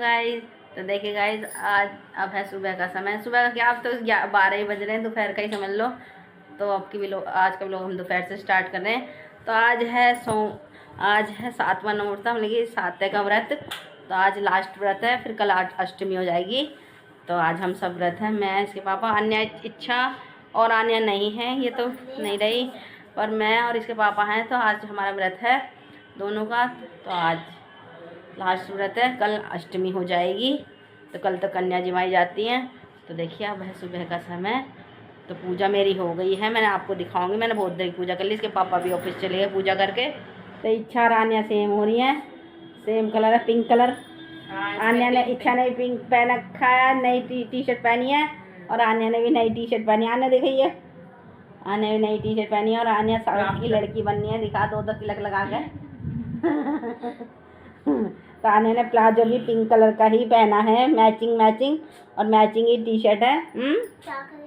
Guys. तो देखिए guys, आज अब है सुबह का समय। सुबह का क्या, अब तो 12 ही बज रहे हैं, दोपहर का ही समझ लो। तो अब की भी लोग, आज का भी लोग हम दोपहर से स्टार्ट कर रहे हैं। तो आज है 7वां मुहूर्त, लेकिन 7 का व्रत। तो आज लास्ट व्रत है, फिर कल अष्टमी हो जाएगी। तो आज हम सब व्रत हैं, मैं, इसके पापा। अन्य इच्छा और अन्य नहीं है, ये तो नहीं रही, पर मैं और इसके पापा हैं। तो आज हमारा व्रत है दोनों का। तो आज लास्ट व्रत है, कल अष्टमी हो जाएगी। तो कल तो कन्या जिमाई जाती हैं। तो देखिए अब है सुबह का समय। तो पूजा मेरी हो गई है, मैंने आपको दिखाऊंगी। मैंने बहुत देर पूजा कर ली, इसके पापा भी ऑफिस चले गए पूजा करके। तो इच्छा और आन्या सेम हो रही हैं, सेम कलर है, पिंक कलर। आन्या ने, इच्छा ने भी पिंक पहन रखा है, नई टी शर्ट पहनी है। और आन्या ने भी नई टी शर्ट पहनी है। आन्या देखिए, आन्या भी नई टी शर्ट पहनी है। और आन्या साउथ की लड़की बननी है, दिखा दो तिलक लगा के। तो आन्या ने प्लाजो भी पिंक कलर का ही पहना है, मैचिंग और मैचिंग ही टी शर्ट है। क्या करे?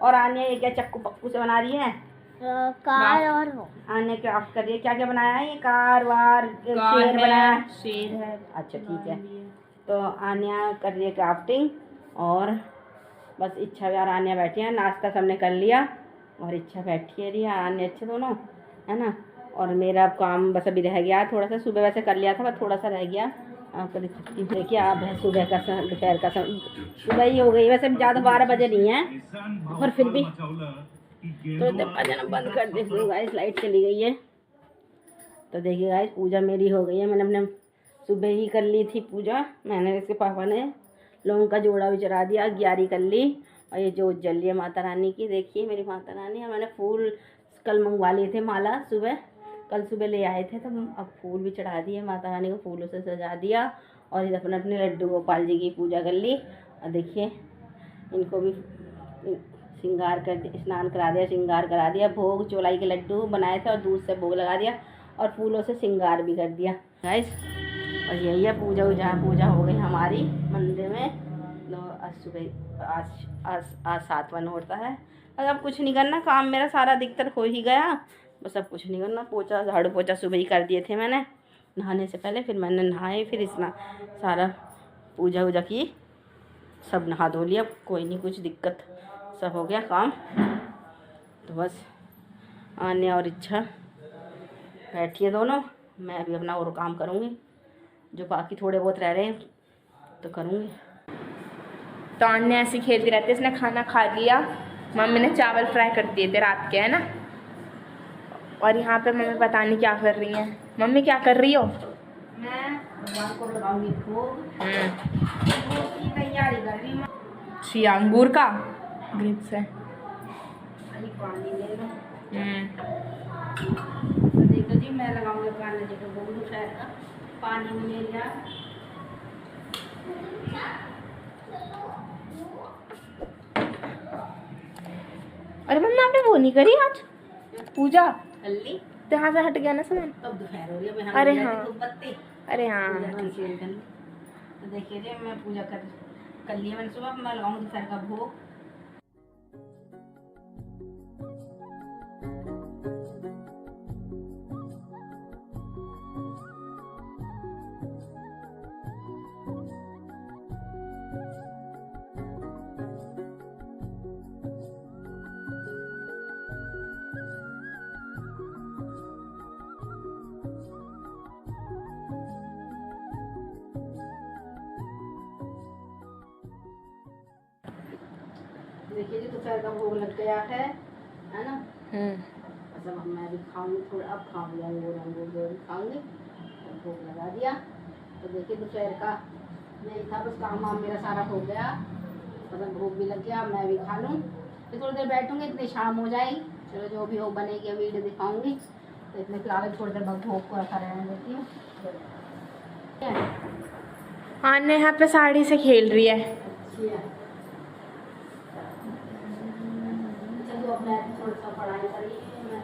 और आन्या ये क्या चक्कू पक्कू से बना रही है? कार। और आन्या क्राफ्ट कर रही है। क्या क्या बनाया है? ये कार वार, शेर बनाया, शेर है। अच्छा ठीक है। तो आन्या कर रही है क्राफ्टिंग। और बस इच्छा और आन्या बैठी हैं। नाश्ता सबने कर लिया और इच्छा बैठी है रही, आन्या अच्छे दोनों, है ना। और मेरा काम बस अभी रह गया थोड़ा सा, सुबह वैसे कर लिया था, बस थोड़ा सा रह गया। आपको देखिए, आप है सुबह का दोपहर का सुबह ही हो गई। वैसे ज़्यादा 12 बजे नहीं है, और फिर भी तो बंद कर देखो गाइस, लाइट चली गई है। तो देखिए गाइस, पूजा मेरी हो गई है। मैंने अपने सुबह ही कर ली थी पूजा। मैंने, इसके पापा ने लौंग का जोड़ा भी चढ़ा दिया, ग्यारी कर ली। और ये जोत जल रही है माता रानी की, देखिए मेरी माता रानी। और मैंने फूल कल मंगवा लिए थे, माला सुबह, कल सुबह ले आए थे। तो अब फूल भी चढ़ा दिए माता रानी को, फूलों से सजा दिया। और इधर अपने अपने लड्डू गोपाल जी की पूजा कर ली। और देखिए इनको भी श्रृंगार कर, स्नान करा दिया, श्रृंगार करा दिया। भोग चौलाई के लड्डू बनाए थे और दूध से भोग लगा दिया, और फूलों से श्रृंगार भी कर दिया गाइस। और यही है पूजा हो गई हमारी मंदिर में। तो आज सुबह आज 7वां होता है। और अब कुछ नहीं करना, काम मेरा सारा अधिकतर हो ही गया। बस अब कुछ नहीं करना। पोछा, झाड़ू पोछा सुबह ही कर दिए थे मैंने, नहाने से पहले। फिर मैंने नहाए, फिर सारा पूजा वूजा की, सब नहा धो लिया। कोई नहीं, कुछ दिक्कत, सब हो गया काम। तो बस आन्या और इच्छा बैठी है दोनों, मैं अभी अपना और काम करूँगी, जो बाकी थोड़े बहुत रह रहे हैं तो करूँगी। तो आन्या ऐसे खेलती रहती है। इसने खाना खा लिया, मम्मी ने चावल फ्राई कर दिए थे रात के, है ना। और यहाँ पे मम्मी पता नहीं क्या कर रही हैं। मम्मी क्या कर रही हो? मैं भगवान को लगाऊंगी भोग की तैयारी कर रही हूँ। छी, अंगूर का ग्रेप्स है। पानी ले लो। तो देखो जी, मैं लगाऊंगी कान्हा जी को भोग दोपहर का। पानी में ले लिया। अरे मम्मी, आपने वो नहीं करी आज पूजा? हल्दी तो यहाँ से हट गया ना सामान। तब दोपहर हो रही है। अरे हाँ, अरे हाँ ठीक है। तो देखिए जी, मैं पूजा कर लिया मैंने सुबह। मैं लगाऊंगी दोपहर का भोग। देखिए जी, दोपहर का भोग लग गया है ना। मतलब अब मैं भी खाऊंगी थोड़ा, अब खाऊंगी अंगूर खाऊंगी। भोग लगा दिया। तो देखिए दोपहर का नहीं था, बस काम वाम मेरा सारा हो गया। मतलब भोग भी लग गया, मैं भी खा लूँ। फिर थोड़ी देर बैठूंगी, इतनी शाम हो जाएगी। चलो जो भी हो बनेगी, वीडियो दिखाऊंगी। तो इतने फिलहाल थोड़ी देर बाद भोग को रखा रहने देती हूँ। आन्या यहाँ पे साड़ी से खेल रही है। अच्छी है। मैं थोड़ा सा पढ़ाई करी मैं।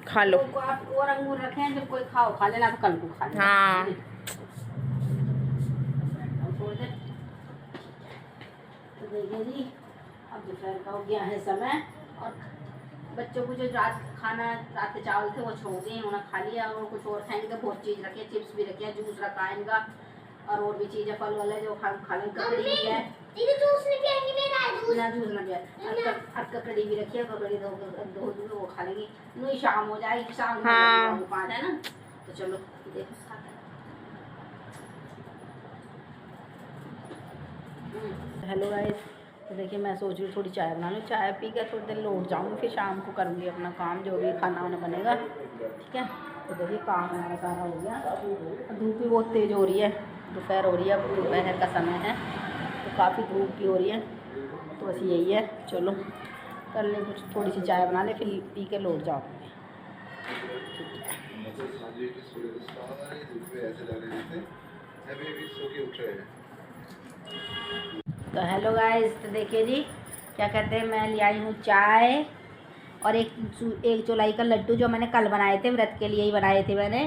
खा लो। तो आप और अंगूर रखे हैं, जब कोई खाओ खा लेना, तो कल को खा लेना। हाँ। तो देखिए जी, अब दोपहर का हो गया है समय। और बच्चों को जो रात के चावल थे वो छोड़ दिए, उन्होंने खा लिया। और कुछ और खाएंगे, बहुत चीज़ रखी है, चिप्स भी रखे हैं, जूस रखा है इनका, और भी चीज़ें फल वाले जो खा लें। ककड़ी भी है ना, जूस ना पिया। ककड़ी भी रखी है, ककड़ी दो वो खा लेंगी। नहीं शाम हो जाएगी, शाम हाँ। 5 है ना, तो चलो देखो। हेलो गाइस, तो देखिए मैं सोच रही हूँ थोड़ी चाय बना लूँ, चाय पी कर थोड़ी देर लौट जाऊँगी, फिर शाम को करूँगी अपना काम, जो भी खाना वाना बनेगा, ठीक है। तो देखिए काम हमारा सारा हो गया। धूप भी बहुत तेज़ हो रही है, दोपहर हो रही है, अब दोपहर का समय है, तो काफ़ी धूप भी हो रही है। तो बस यही है, चलो कर लें कुछ, थोड़ी सी चाय बना लें, फिर पी के लौट जाऊँगी। तो हेलो गाइस, तो देखिए जी क्या कहते हैं, मैं ले आई हूँ चाय और एक चौलाई का लड्डू जो मैंने कल बनाए थे, व्रत के लिए ही बनाए थे मैंने।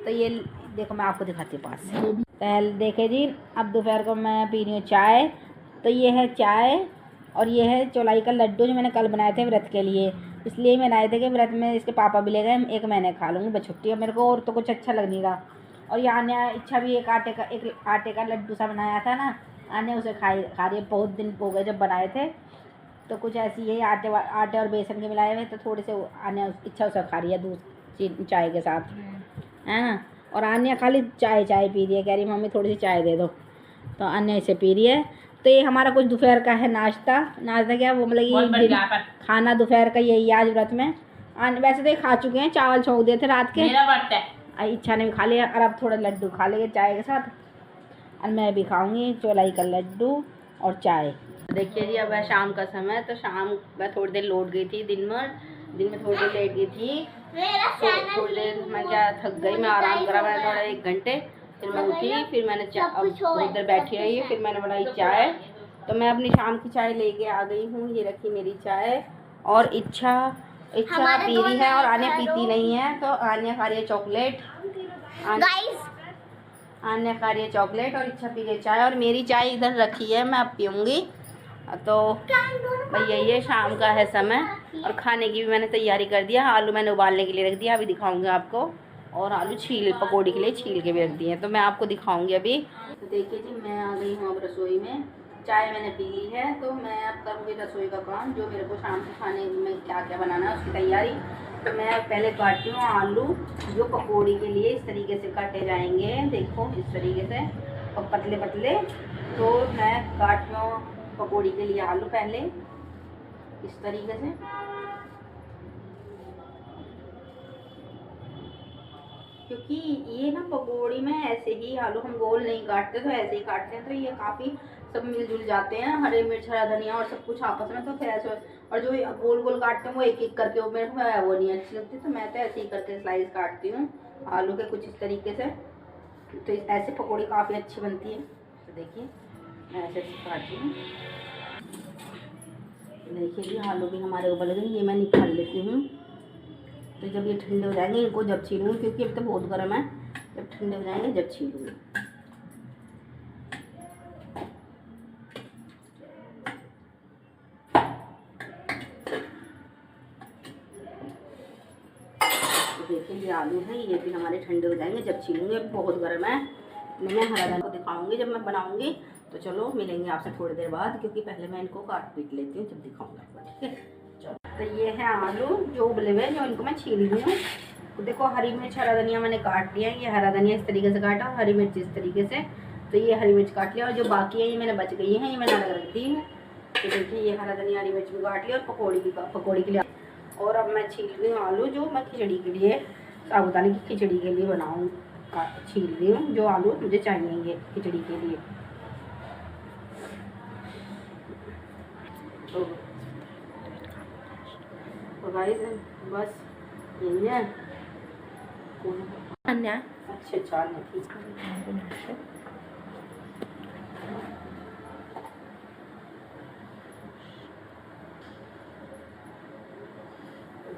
तो ये देखो मैं आपको दिखाती हूँ पास से। पहले देखे जी, अब दोपहर को मैं पी रही हूँ चाय। तो ये है चाय और ये है चौलाई का लड्डू जो मैंने कल बनाए थे व्रत के लिए। इसलिए मैंने आए थे कि व्रत में इसके पापा भी ले गए, एक मैंने खा लूँगी, बस छुट्टी है मेरे को, और तो कुछ अच्छा लग नहीं रहा। और यहाँ ने इच्छा भी एक आटे का लड्डू सा बनाया था ना, आने उसे खा रही है। बहुत दिन हो गए जब बनाए थे, तो कुछ ऐसी यही आटे और बेसन के मिलाए हुए, तो थोड़े से आने इच्छा उसे खा रही है दूध चाय के साथ, है ना। और आन्या खाली चाय पी रही है, कह रही मम्मी थोड़ी सी चाय दे दो, तो आन्या इसे पी रही है। तो ये हमारा कुछ दोपहर का है नाश्ता क्या वो, मतलब ये खाना दोपहर का यही आज व्रत में। वैसे तो ये खा चुके हैं, चावल छोड़ दिए थे रात के, इच्छा ने भी खा लिया, और अब थोड़ा लड्डू खा लेंगे चाय के साथ, और मैं भी खाऊंगी चौलाई का लड्डू और चाय। देखिए जी, अब है शाम का समय, तो शाम मैं थोड़ी देर लौट गई थी, दिन में थोड़ी देर लेट गई थी, तो थोड़ी देर मैं क्या थक गई, मैं आराम करा, मैंने थोड़ा 1 घंटे, फिर मैं उठी, फिर मैंने थोड़ी देर बैठी रही, फिर मैंने बनाई चाय। तो मैं अपनी शाम की चाय लेके आ गई हूँ, ये रखी मेरी चाय, और इच्छा पी रही है और आन्या पीती नहीं है, तो आन्या खा रही है चॉकलेट, आन्या खा रही है चॉकलेट और इच्छा पी रही है चाय, और मेरी चाय इधर रखी है, मैं अब पीऊँगी। तो भाई यही है, शाम का है समय, और खाने की भी मैंने तैयारी कर दिया। आलू मैंने उबालने के लिए रख दिया, अभी दिखाऊंगी आपको, और आलू पकौड़ी के लिए छील के भी रख दिए हैं, तो मैं आपको दिखाऊंगी अभी। तो देखिए जी, मैं आ गई हूँ अब रसोई में, चाय मैंने पी ली है, तो मैं अब करूँगी रसोई का काम, जो मेरे को शाम के खाने में क्या क्या बनाना है उसकी तैयारी। तो मैं पहले काटती हूँ आलू, जो पकौड़ी के लिए इस तरीके से काटे जाएंगे, देखो इस तरीके से, और पतले पतले। तो मैं काटती हूँ पकौड़ी के लिए आलू पहले इस तरीके से, क्योंकि ये ना पकौड़ी में ऐसे ही आलू हम गोल नहीं काटते, तो ऐसे ही काटते हैं, तो ये काफ़ी सब मिलजुल जाते हैं, हरे मिर्च हरा धनिया और सब कुछ आपस में, तो फिर ऐसे। और जो गोल गोल काटते हैं वो एक एक करके, वो मेरे को वो नहीं अच्छी लगती, तो मैं तो ऐसे ही करके स्लाइस काटती हूँ आलू के, कुछ इस तरीके से। तो ऐसे पकौड़ी काफ़ी अच्छी बनती है। तो देखिए मैं ऐसे काटती हूँ, देखिए जी आलू भी हमारे उबल गए, ये मैं निकाल लेती हूँ। तो जब ये ठंडे हो जाएंगे इनको जब छीलूँगी, क्योंकि अब तो बहुत गर्म है, जब ठंडे हो जाएंगे जब छीलूँगी। तो देखिए ये आलू है, ये भी हमारे ठंडे हो जाएंगे जब छीलूँगी, अब बहुत गर्म है। मैं हरा धनिया को दिखाऊँगी जब मैं बनाऊँगी, तो चलो मिलेंगे आपसे थोड़ी देर बाद, क्योंकि पहले मैं इनको काट पीट लेती हूँ जब दिखाऊँगा आपको, ठीक है। चलो, तो ये है आलू जो उबले हुए, जो इनको मैं छील रही हूँ। तो देखो हरी मिर्च हरा धनिया मैंने काट लिया, ये हरा धनिया इस तरीके से काटा, और हरी मिर्च इस तरीके से। तो ये हरी मिर्च काट लिया, और जो बाकी है ये मैंने बच गई है, ये मैंने अलग रख दी है। तो देखिए ये हरा धनिया हरी मिर्च भी काट लिया, और पकौड़ी के लिए। और अब मैं छील रही हूँ आलू, जो मैं खिचड़ी के लिए, साबूदाने की खिचड़ी के लिए बनाऊँ, छील रही हूँ जो आलू मुझे चाहिए खिचड़ी के लिए। तो गाइस बस यही है। अन्या अच्छा ठीक है।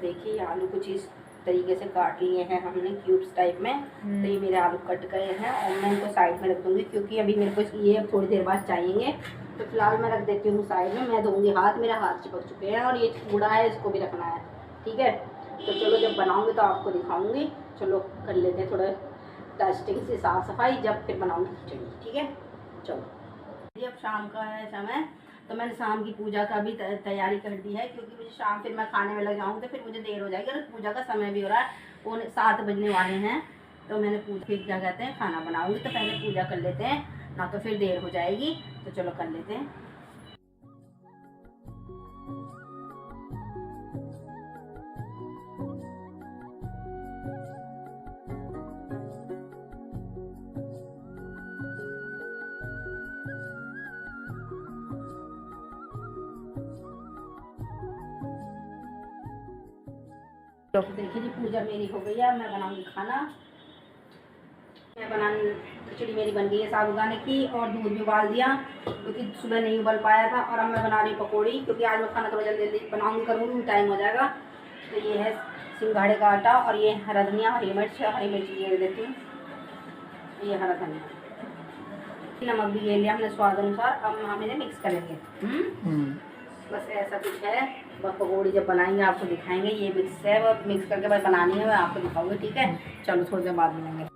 देखिए आलू कुछ इस तरीके से काट लिए हैं हमने क्यूब्स टाइप में। तो ये मेरे आलू कट गए हैं, और मैं इनको साइड में रख दूँगी, क्योंकि अभी मेरे को ये थोड़ी देर बाद चाहिए। तो फिलहाल मैं रख देती हूँ साइड में, मैं धोऊंगी हाथ, मेरे हाथ चिपक चुके हैं, और ये कूड़ा है इसको भी रखना है। ठीक है। तो चलो जब बनाऊंगी तो आपको दिखाऊंगी। चलो कर लेते हैं थोड़ा डस्टिंग से साफ़ सफाई, जब फिर बनाऊंगी खिचड़ी, ठीक है। चलो अब शाम का है समय, तो मैंने शाम की पूजा का भी तैयारी कर दी है, क्योंकि मुझे शाम फिर मैं खाने में लग जाऊँगी तो फिर मुझे देर हो जाएगी, और पूजा का समय भी हो रहा है, 7 बजने वाले हैं। तो मैंने फिर क्या कहते हैं खाना बनाऊँगी, तो पहले पूजा कर लेते हैं, ना तो फिर देर हो जाएगी। तो चलो कर लेते हैं। तो देखिए जी पूजा मेरी हो गई है, मैं बनाऊंगी खाना। खिचड़ी मेरी बन गई है साबूदाने की, और दूध भी उबाल दिया क्योंकि सुबह नहीं उबल पाया था। और अब मैं बना रही हूँ पकौड़ी, क्योंकि आज मैं खाना थोड़ा जल्दी जल्दी बनाऊंगी, करूँगी, टाइम हो जाएगा। तो ये है सिंघाड़े का आटा, और ये हरा धनिया, हरी मिर्च ये देती हूँ, ये हरा धनिया, नमक भी ले लिया हमने स्वाद अनुसार। अब हम इन्हें मिक्स करेंगे। बस ऐसा कुछ है। बस पकौड़ी जब बनाएंगे आपको दिखाएंगे। ये मिक्स है, वो मिक्स करके बस बनानी है, मैं आपको दिखाऊंगी, ठीक है। चलो थोड़ी देर बाद मिलेंगे।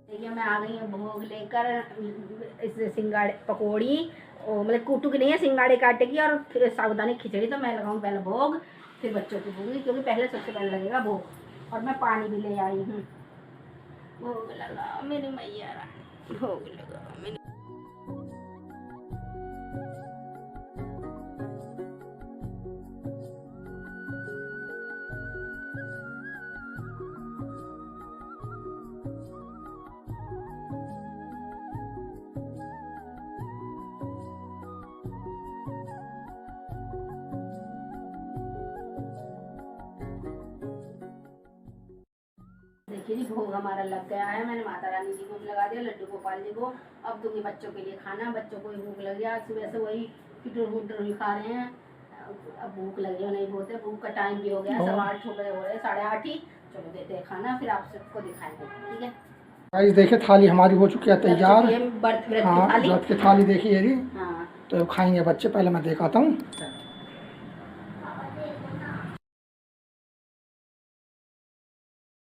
देखिए मैं आ गई हूँ भोग लेकर, इस सिंगाड़े पकौड़ी मतलब कूटू की नहीं है, सिंगाड़े काटे की, और फिर साबूदाने खिचड़ी। तो मैं लगाऊँ पहले भोग, फिर बच्चों की भूगी, क्योंकि पहले सबसे पहले लगेगा भोग। और मैं पानी भी ले आई हूँ। भोग लगा मेरी मैया रानी, भोग लगा मेरी। देखिए जी भोग हमारा लग गया है। मैंने माता रानी जी को भी लगा दिया, लड्डू गोपाल जी को। अब दूंगी बच्चों के लिए खाना। बच्चों को भूख लग गया, सुबह से वही फिटर खा रहे हैं। अब भूख लगी नहीं बोलते, भूख का टाइम भी हो गया, 8:15 हो रहे, 8:30 ही। चलो देते हैं खाना, फिर आप सबको दिखाएंगे, ठीक है। गाइस देखिए थाली हमारी हो चुकी है तैयार। व्रत की हाँ थाली, व्रत की थाली देखिए ये। हाँ तो खाएंगे बच्चे, पहले मैं दिखाता हूँ।